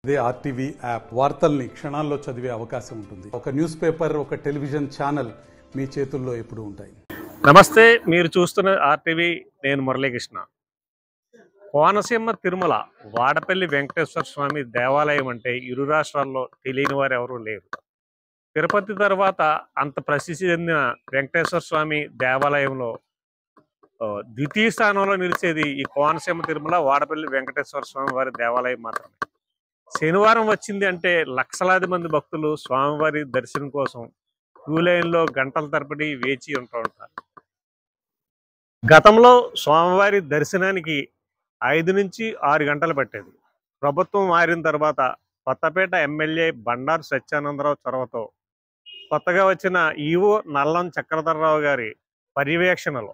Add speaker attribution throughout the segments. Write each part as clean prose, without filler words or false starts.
Speaker 1: ఇదే RTV app వార్తల్ని క్షణాల్లో చదివే అవకాశం ఉంటుంది. ఒక న్యూస్ పేపర్, ఒక టెలివిజన్ ఛానల్ మీ చేతుల్లో ఎప్పుడూ ఉంటాయి.
Speaker 2: నమస్తే, మీరు చూస్తున్న ఆర్టీవీ. నేను మురళీకృష్ణ. కోనసీమ తిరుమల వాడపల్లి వెంకటేశ్వర స్వామి దేవాలయం అంటే ఇరు రాష్ట్రాల్లో తెలియని వారు ఎవరూ లేరు. తిరుపతి తర్వాత అంత ప్రసిద్ధి చెందిన వెంకటేశ్వర స్వామి దేవాలయంలో ద్వితీయ స్థానంలో నిలిచేది ఈ కోనసీమ తిరుమల వాడపల్లి వెంకటేశ్వర స్వామి వారి దేవాలయం మాత్రమే. శనివారం వచ్చింది అంటే లక్షలాది మంది భక్తులు స్వామివారి దర్శనం కోసం క్యూ లైన్లో గంటల తరబడి వేచి ఉంటూ ఉంటారు. గతంలో స్వామివారి దర్శనానికి 5 నుంచి 6 గంటలు పట్టేది. ప్రభుత్వం మారిన తర్వాత కొత్తపేట ఎమ్మెల్యే బండారు సత్యానందరావు చొరవతో కొత్తగా వచ్చిన ఈవో నల్లం చక్రధరరావు గారి పర్యవేక్షణలో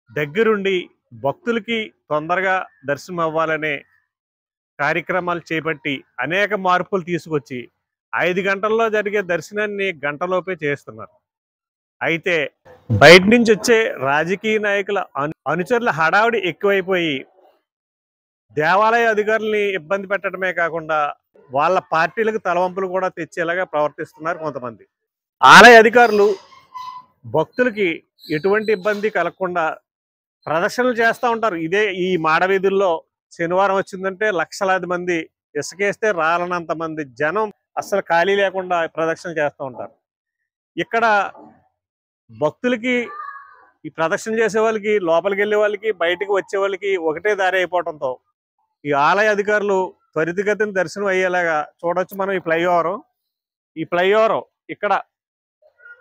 Speaker 2: దగ్గరుండి భక్తులకి తొందరగా దర్శనం అవ్వాలనే కార్యక్రమాలు చేపట్టి అనేక మార్పులు తీసుకొచ్చి 5 గంటల్లో జరిగే దర్శనాన్ని గంటలోపే చేస్తున్నారు. అయితే బయట నుంచి వచ్చే రాజకీయ నాయకుల అనుచరుల హడావుడి ఎక్కువైపోయి దేవాలయ అధికారుల్ని ఇబ్బంది పెట్టడమే కాకుండా వాళ్ళ పార్టీలకు తలవంపులు కూడా తెచ్చేలాగా ప్రవర్తిస్తున్నారు కొంతమంది. ఆలయ అధికారులు భక్తులకి ఎటువంటి ఇబ్బంది కలగకుండా ప్రదర్శనలు చేస్తూ ఉంటారు. ఇదే ఈ మాడవీధుల్లో శనివారం వచ్చిందంటే లక్షలాది మంది, ఇసుకేస్తే రాలనంత మంది జనం అస్సలు ఖాళీ లేకుండా ప్రదక్షిణ చేస్తూ ఉంటారు. ఇక్కడ భక్తులకి ఈ ప్రదక్షిణ చేసే వాళ్ళకి, లోపలికి వెళ్ళే వాళ్ళకి, బయటికి వచ్చే వాళ్ళకి ఒకటే దారి అయిపోవడంతో ఈ ఆలయ అధికారులు త్వరితగతిన దర్శనం అయ్యేలాగా చూడొచ్చు. మనం ఈ ఫ్లైఓవర్ ఇక్కడ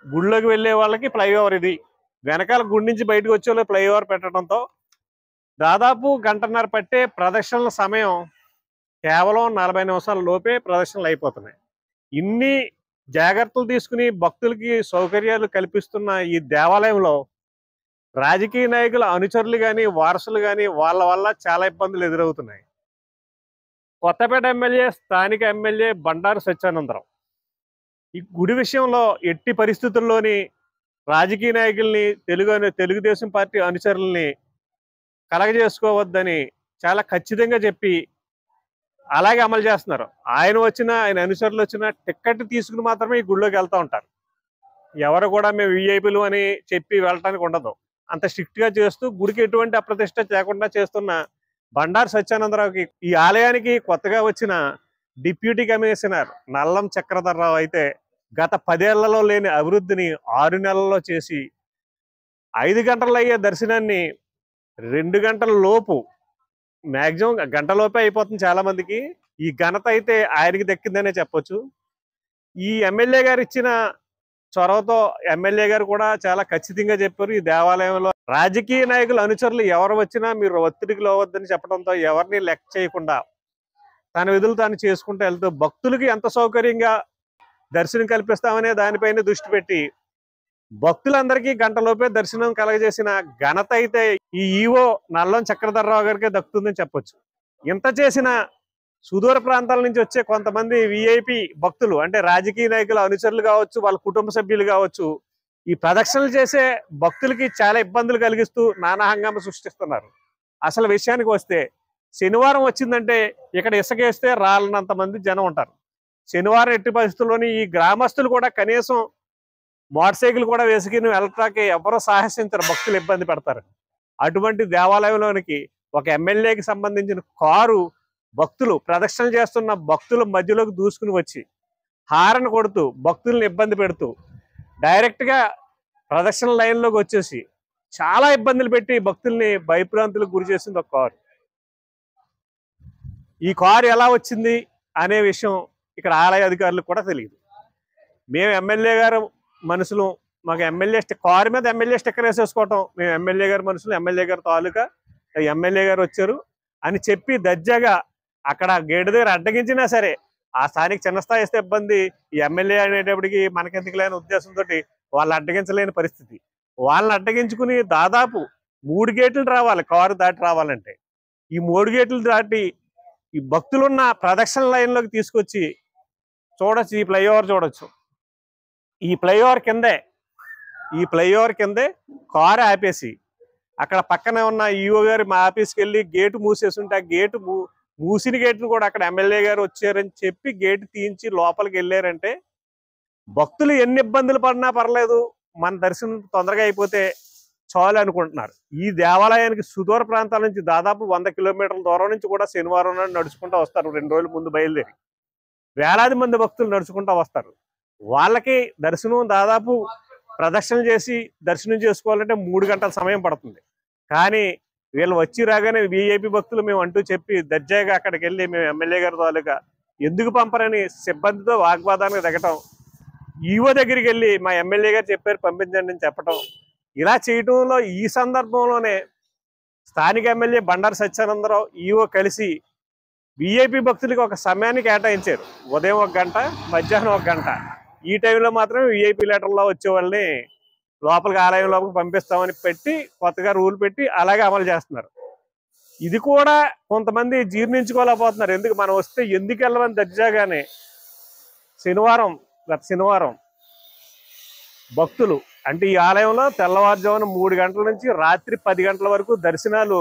Speaker 2: గుళ్ళోకి వెళ్ళే వాళ్ళకి ఫ్లైఓవర్ ఇది, వెనకాల గుడి నుంచి బయటకు వచ్చే వాళ్ళు ఫ్లైఓవర్ పెట్టడంతో దాదాపు గంటన్నర పట్టే ప్రదక్షిణల సమయం కేవలం 40 నిమిషాల లోపే ప్రదక్షిణలు అయిపోతున్నాయి. ఇన్ని జాగ్రత్తలు తీసుకుని భక్తులకి సౌకర్యాలు కల్పిస్తున్న ఈ దేవాలయంలో రాజకీయ నాయకుల అనుచరులు కానీ, వారసులు కానీ వాళ్ళ వల్ల చాలా ఇబ్బందులు ఎదురవుతున్నాయి. కొత్తపేట ఎమ్మెల్యే, స్థానిక ఎమ్మెల్యే బండారు సత్యానందరావు ఈ గుడి విషయంలో ఎట్టి పరిస్థితుల్లోని రాజకీయ నాయకుల్ని, తెలుగుదేశం పార్టీ అనుచరుల్ని కలగజేసుకోవద్దని చాలా ఖచ్చితంగా చెప్పి అలాగే అమలు చేస్తున్నారు. ఆయన అనుచరులు వచ్చినా టిక్కెట్ తీసుకుని మాత్రమే ఈ గుడిలోకి వెళ్తూ ఉంటారు. ఎవరు కూడా మేము విఐపీలు అని చెప్పి వెళ్ళటానికి ఉండదు. అంత స్ట్రిక్ట్ గా చేస్తూ గుడికి ఎటువంటి అప్రతిష్ట చేయకుండా చేస్తున్న బండారు సత్యానందరావుకి ఈ ఆలయానికి కొత్తగా వచ్చిన డిప్యూటీ కమిషనర్ నల్లం చక్రధరరావు అయితే గత 10 ఏళ్లలో లేని అభివృద్ధిని 6 నెలల్లో చేసి 5 గంటలు అయ్యే దర్శనాన్ని 2 గంటల లోపు, మ్యాక్సిమం గంటలోపే అయిపోతుంది చాలా మందికి. ఈ ఘనత అయితే ఆయనకి దక్కిందనే చెప్పొచ్చు. ఈ ఎమ్మెల్యే గారు ఇచ్చిన చొరవతో ఎమ్మెల్యే గారు కూడా చాలా ఖచ్చితంగా చెప్పారు. ఈ దేవాలయంలో రాజకీయ నాయకుల అనుచరులు ఎవరు వచ్చినా మీరు ఒత్తిడికి లోవద్దని చెప్పడంతో ఎవరిని లెక్క చేయకుండా తన విధులు తాను చేసుకుంటూ వెళ్తూ భక్తులకి ఎంత సౌకర్యంగా దర్శనం కల్పిస్తామనే దానిపైన దృష్టి పెట్టి భక్తులందరికీ గంటలోపే దర్శనం కలగజేసిన ఘనత అయితే ఈ ఈవో నల్లం చక్రధరరావు గారికే దక్కుతుందని చెప్పొచ్చు. ఇంత చేసిన సుదూర ప్రాంతాల నుంచి వచ్చే కొంతమంది విఐపి భక్తులు, అంటే రాజకీయ నాయకుల అనుచరులు కావచ్చు, వాళ్ళ కుటుంబ సభ్యులు కావచ్చు, ఈ ప్రదక్షిణలు చేసే భక్తులకి చాలా ఇబ్బందులు కలిగిస్తూ నానా హంగామా సృష్టిస్తున్నారు. అసలు విషయానికి వస్తే శనివారం వచ్చిందంటే ఇక్కడ ఇసుకేస్తే రాలనంత మంది జనం ఉంటారు. శనివారం ఎట్టి పరిస్థితుల్లోని ఈ గ్రామస్తులు కూడా కనీసం మోటార్ సైకిల్ కూడా వేసుకుని వెళ్ళటానికి ఎవరో సాహసించరు, భక్తులు ఇబ్బంది పెడతారు. అటువంటి దేవాలయంలోనికి ఒక ఎమ్మెల్యేకి సంబంధించిన కారు భక్తులు ప్రదక్షిణ చేస్తున్న భక్తుల మధ్యలోకి దూసుకుని వచ్చి హారన్ కొడుతూ భక్తుల్ని ఇబ్బంది పెడుతూ డైరెక్ట్గా ప్రదక్షిణ లైన్లోకి వచ్చేసి చాలా ఇబ్బందులు పెట్టి భక్తుల్ని భయభ్రాంతులకు గురి చేసింది ఒక కారు. ఈ కారు ఎలా వచ్చింది అనే విషయం ఇక్కడ ఆలయ అధికారులకు కూడా తెలియదు. మేము ఎమ్మెల్యే గారు మనుషులు, మాకు కారు మీద ఎమ్మెల్యే స్టిక్కర్ వేసేసుకోవటం, మేము ఎమ్మెల్యే గారి మనుషులు, ఎమ్మెల్యే గారి తాలూకా ఎమ్మెల్యే గారు వచ్చారు అని చెప్పి దర్జాగా అక్కడ గేటు దగ్గర అడ్డగించినా సరే ఆ స్థానిక చిన్న స్థాయి ఇస్తే ఇబ్బంది, ఈ ఎమ్మెల్యే అనేటప్పటికి మనకెందుకు లేని ఉద్దేశంతో వాళ్ళు అడ్డగించలేని పరిస్థితి. వాళ్ళని అడ్డగించుకుని దాదాపు 3 గేట్లు రావాలి కారు దాటి రావాలంటే. ఈ 3 గేట్లు దాటి ఈ భక్తులున్న ప్రదక్షిణ లైన్లోకి తీసుకొచ్చి చూడొచ్చు. ఈ ఫ్లైఓవర్ చూడొచ్చు. ఈ ఫ్లైఓవర్ కిందే కారు ఆపేసి అక్కడ పక్కనే ఉన్న ఈఓ గారి మా ఆఫీస్కి వెళ్ళి గేటు మూసేసి ఉంటే ఆ గేటు మూసిన గేట్ను కూడా అక్కడ ఎమ్మెల్యే గారు వచ్చారని చెప్పి గేట్ తీయించి లోపలికి వెళ్ళారంటే భక్తులు ఎన్ని ఇబ్బందులు పడినా పర్లేదు, మన దర్శనం తొందరగా అయిపోతే చాలు అనుకుంటున్నారు. ఈ దేవాలయానికి సుదూర ప్రాంతాల నుంచి దాదాపు 100 కిలోమీటర్ల దూరం నుంచి కూడా శనివారం నాడు నడుచుకుంటూ వస్తారు. 2 రోజుల ముందు బయలుదేరి వేలాది మంది భక్తులు నడుచుకుంటూ వస్తారు. వాళ్ళకి దర్శనం దాదాపు ప్రదక్షిణ చేసి దర్శనం చేసుకోవాలంటే 3 గంటల సమయం పడుతుంది. కానీ వీళ్ళు వచ్చి రాగానే వీఐపీ భక్తులు మేము అంటూ చెప్పి దర్జాగా అక్కడికి వెళ్ళి మేము ఎమ్మెల్యే గారి తాలూకా ఎందుకు పంపరని సిబ్బందితో వాగ్వాదానికి దిగటం, ఈవో దగ్గరికి వెళ్ళి మా ఎమ్మెల్యే గారు చెప్పారు పంపించండి అని చెప్పటం, ఇలా చేయటంలో ఈ సందర్భంలోనే స్థానిక ఎమ్మెల్యే బండారు సత్యానందరావు ఈవో కలిసి వీఐపీ భక్తులకి ఒక సమయాన్ని కేటాయించారు. ఉదయం 1 గంట, మధ్యాహ్నం 1 గంట. ఈ టైంలో మాత్రమే వీఐపీ లెటర్లో వచ్చే వాళ్ళని లోపలికి ఆలయం లోపలికి పంపిస్తామని పెట్టి కొత్తగా రూల్ పెట్టి అలాగే అమలు చేస్తున్నారు. ఇది కూడా కొంతమంది జీర్ణించుకోలేకపోతున్నారు. ఎందుకు మనం వస్తే ఎందుకు వెళ్ళమని దర్జాగానే గత శనివారం భక్తులు అంటే ఈ ఆలయంలో తెల్లవారుజామున 3 గంటల నుంచి రాత్రి 10 గంటల వరకు దర్శనాలు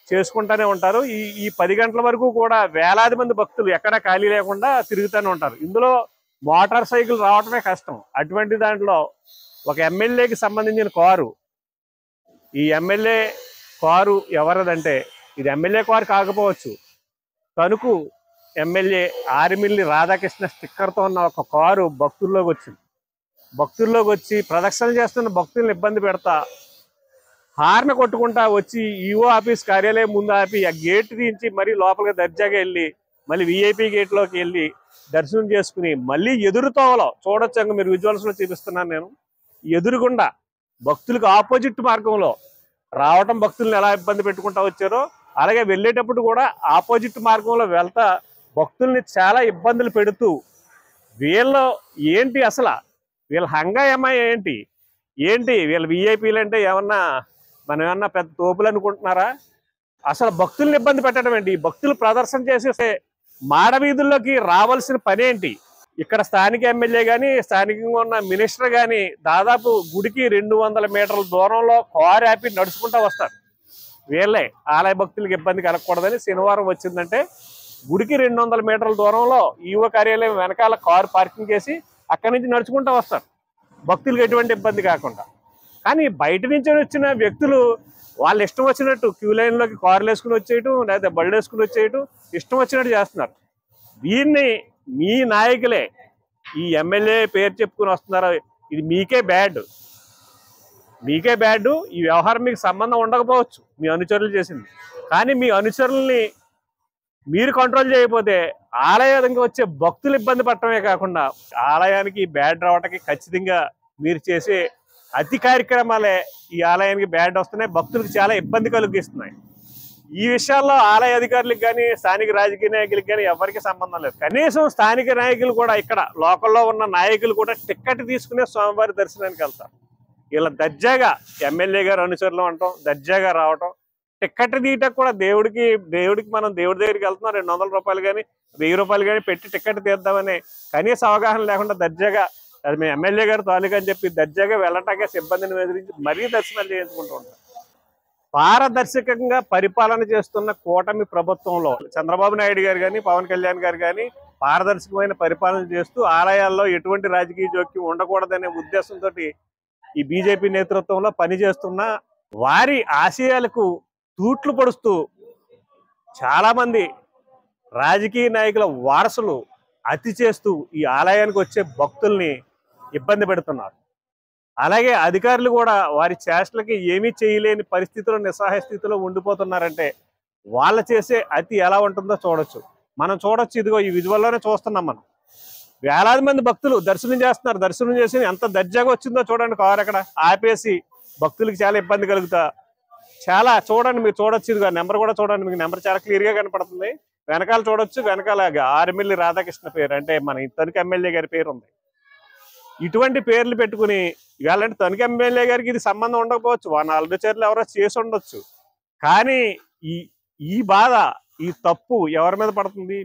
Speaker 2: చేసుకుంటూనే ఉంటారు. ఈ 10 గంటల వరకు కూడా వేలాది మంది భక్తులు ఎక్కడా ఖాళీ లేకుండా తిరుగుతూనే ఉంటారు. ఇందులో మోటార్ సైకిల్ రావటమే కష్టం. అటువంటి దాంట్లో ఒక ఎమ్మెల్యేకి సంబంధించిన కారు, ఈ ఎమ్మెల్యే కారు ఎవరిదంటే ఇది ఎమ్మెల్యే కారు కాకపోవచ్చు, తణుకు ఎమ్మెల్యే ఆరిమిల్లి రాధాకృష్ణ స్టిక్కర్తో ఉన్న ఒక కారు భక్తుల్లోకి వచ్చి ప్రదక్షిణ చేస్తున్న భక్తులను ఇబ్బంది పెడతా హార్న్ కొట్టుకుంటా వచ్చి ఈఓ ఆఫీస్ కార్యాలయం ముందు ఆపి ఆ గేట్ తీయించి మరీ లోపలికి దర్జాగా వెళ్ళి మళ్ళీ వీఐపీ గేట్లోకి వెళ్ళి దర్శనం చేసుకుని మళ్ళీ ఎదురుతోవలో చూడొచ్చు. మీరు విజువల్స్లో చూపిస్తున్నాను నేను. ఎదురుగుండా భక్తులకు ఆపోజిట్ మార్గంలో రావటం భక్తులను ఎలా ఇబ్బంది పెట్టుకుంటా వచ్చారో అలాగే వెళ్ళేటప్పుడు కూడా ఆపోజిట్ మార్గంలో వెళ్తా భక్తుల్ని చాలా ఇబ్బందులు పెడుతూ వీళ్ళు ఏంటి అసలు వీళ్ళ హంగామా ఏంటి వీళ్ళ వీఐపీలు అంటే మనం ఏమన్నా పెద్ద తోపులు అనుకుంటున్నారా? అసలు భక్తుల్ని ఇబ్బంది పెట్టడం ఏంటి? భక్తులు ప్రదర్శన చేసే మాడవీధుల్లోకి రావాల్సిన పనేంటి? ఇక్కడ స్థానిక ఎమ్మెల్యే కానీ స్థానికంగా ఉన్న మినిస్టర్ కానీ దాదాపు గుడికి 200 మీటర్ల దూరంలో కారు ఆపి నడుచుకుంటూ వస్తారు. వీళ్ళే ఆలయ భక్తులకు ఇబ్బంది కలగకూడదని శనివారం వచ్చిందంటే గుడికి 200 మీటర్ల దూరంలో ఈవో కార్యాలయం వెనకాల కారు పార్కింగ్ చేసి అక్కడి నుంచి నడుచుకుంటూ వస్తారు భక్తులకు ఎటువంటి ఇబ్బంది కాకుండా. కానీ బయట నుంచి వచ్చిన వ్యక్తులు వాళ్ళు ఇష్టం వచ్చినట్టు క్యూ లైన్లోకి కార్లు వేసుకుని వచ్చేయటం లేదా బళ్ళు వేసుకుని వచ్చేయటం ఇష్టం వచ్చినట్టు చేస్తున్నారు. దీన్ని మీ నాయకులే ఈ ఎమ్మెల్యే పేరు చెప్పుకుని వస్తున్నారు. ఇది మీకే బ్యాడ్. ఈ వ్యవహారం మీకు సంబంధం ఉండకపోవచ్చు మీ అనుచరులు చేసింది, కానీ మీ అనుచరుల్ని మీరు కంట్రోల్ చేయకపోతే ఆలయానికి వచ్చే భక్తులు ఇబ్బంది పడటమే కాకుండా ఆలయానికి బ్యాడ్ రావడానికి ఖచ్చితంగా మీరు చేసే అతి కార్యక్రమాలే ఈ ఆలయానికి బ్యాడ్ వస్తున్నాయి, భక్తులకు చాలా ఇబ్బంది కలిగిస్తున్నాయి. ఈ విషయాల్లో ఆలయ అధికారులకు కానీ స్థానిక రాజకీయ నాయకులకు కానీ ఎవరికి సంబంధం లేదు. కనీసం స్థానిక నాయకులు కూడా ఇక్కడ లోకల్లో ఉన్న నాయకులు కూడా టిక్కెట్ తీసుకునే స్వామివారి దర్శనానికి వెళ్తారు. ఇలా దర్జాగా ఎమ్మెల్యే గారు అనుచరులు అంటాం, దర్జాగా రావటం, టిక్కెట్ తీయటకు కూడా దేవుడికి మనం దేవుడి దగ్గరికి వెళ్తున్నాం 200 రూపాయలు కానీ 1000 రూపాయలు కానీ పెట్టి టిక్కెట్ తీద్దామని కనీస అవగాహన లేకుండా దర్జాగా అది మేము ఎమ్మెల్యే గారు తాలూకా అని చెప్పి దర్జాగా వెళ్ళటాకే సిబ్బందిని ఎదిరించి మరీ దర్శనాలు చేయించుకుంటూ ఉంటారు. పారదర్శకంగా పరిపాలన చేస్తున్న కూటమి ప్రభుత్వంలో చంద్రబాబు నాయుడు గారు కానీ పవన్ కళ్యాణ్ గారు కానీ పారదర్శకమైన పరిపాలన చేస్తూ ఆలయాల్లో ఎటువంటి రాజకీయ జోక్యం ఉండకూడదనే ఉద్దేశంతో ఈ బీజేపీ నేతృత్వంలో పనిచేస్తున్న వారి ఆశయాలకు తూట్లు పడుస్తూ చాలా మంది రాజకీయ నాయకుల వారసులు అతి చేస్తూ ఈ ఆలయానికి వచ్చే భక్తుల్ని ఇబ్బంది పెడుతున్నారు. అలాగే అధికారులు కూడా వారి చేష్టలకి ఏమీ చేయలేని పరిస్థితిలో నిస్సహాయ స్థితిలో ఉండిపోతున్నారంటే వాళ్ళు చేసే అతి ఎలా ఉంటుందో చూడొచ్చు. మనం చూడొచ్చు, ఇదిగో ఈ విజువల్లోనే చూస్తున్నాం. మనం వేలాది మంది భక్తులు దర్శనం చేస్తున్నారు. దర్శనం చేసి ఎంత దర్జాగా వచ్చిందో చూడండి. కారు అక్కడ ఆపేసి భక్తులకి చాలా ఇబ్బంది కలుగుతా చాలా చూడండి, మీరు చూడొచ్చు. ఇదిగో నెంబర్ కూడా చూడండి, మీకు నెంబర్ చాలా క్లియర్గా కనపడుతుంది. వెనకాల చూడొచ్చు, వెనకాల ఆరిమిల్లి రాధాకృష్ణ పేరు అంటే మన తణుకు ఎమ్మెల్యే గారి పేరు ఉంది. ఇటువంటి పేర్లు పెట్టుకుని ఇవాళంటే తణుకు ఎమ్మెల్యే గారికి ఇది సంబంధం ఉండకపోవచ్చు, వాళ్ళ అనుచరులు ఎవరో చేసి ఉండొచ్చు. కానీ ఈ బాధ ఈ తప్పు ఎవరి మీద పడుతుంది?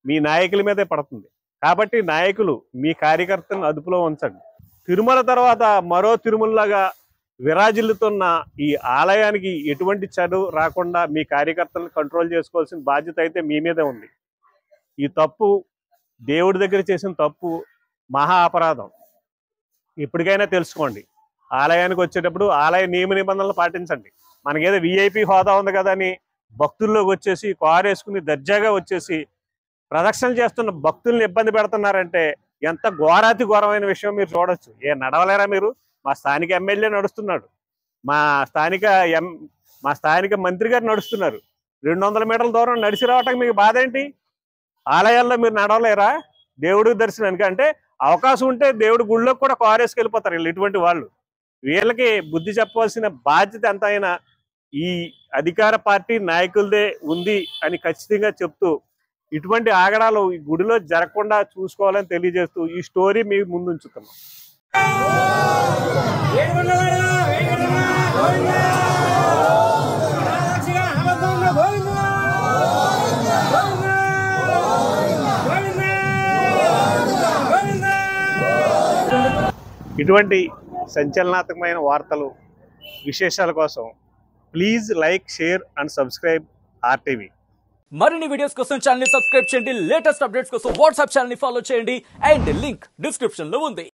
Speaker 2: మీ నాయకుల మీదే పడుతుంది. కాబట్టి నాయకులు మీ కార్యకర్తలను అదుపులో ఉంచండి. తిరుమల తర్వాత మరో తిరుమలలాగా విరాజిల్లుతున్న ఈ ఆలయానికి ఎటువంటి చెడు రాకుండా మీ కార్యకర్తలను కంట్రోల్ చేసుకోవాల్సిన బాధ్యత అయితే మీ మీదే ఉంది. ఈ తప్పు దేవుడి దగ్గర చేసిన తప్పు మహా అపరాధం. ఇప్పటికైనా తెలుసుకోండి. ఆలయానికి వచ్చేటప్పుడు ఆలయ నియమ నిబంధనలు పాటించండి. మనకేదో విఐపి హోదా ఉంది కదా అని భక్తుల్లోకి వచ్చేసి కారు వేసుకుని దర్జాగా వచ్చేసి ప్రదక్షిణలు చేస్తున్న భక్తుల్ని ఇబ్బంది పెడుతున్నారంటే ఎంత ఘోరాతి ఘోరమైన విషయం మీరు చూడొచ్చు. నడవలేరా మీరు? మా స్థానిక ఎమ్మెల్యే నడుస్తున్నాడు, మా స్థానిక మంత్రి గారు నడుస్తున్నారు. 200 మీటర్ల దూరం నడిచి రావటానికి మీకు బాధ ఏంటి? ఆలయాల్లో మీరు నడవలేరా దేవుడి దర్శనానికి? అంటే అవకాశం ఉంటే దేవుడి గుళ్ళోకి కూడా కారు వేసుకెళ్ళిపోతారు వీళ్ళు. ఇటువంటి వాళ్ళు, వీళ్ళకి బుద్ధి చెప్పవలసిన బాధ్యత ఎంతైనా ఈ అధికార పార్టీ నాయకులదే ఉంది అని ఖచ్చితంగా చెప్తూ, ఇటువంటి ఆగడాలు ఈ గుడిలో జరగకుండా చూసుకోవాలని తెలియజేస్తూ ఈ స్టోరీ మీ ముందు ఉంచుతున్నాం. ఇటువంటి సంచలనాత్మకమైన వార్తలు, విశేషాల కోసం please like, share and subscribe RTV.
Speaker 3: మరిన్ని వీడియోస్ కోసం ఛానల్ ని సబ్స్క్రైబ్ చేయండి. లేటెస్ట్ అప్డేట్స్ కోసం వాట్సాప్ ఛానల్ ని ఫాలో చేయండి. అండ్ లింక్ డిస్క్రిప్షన్ లో ఉంది.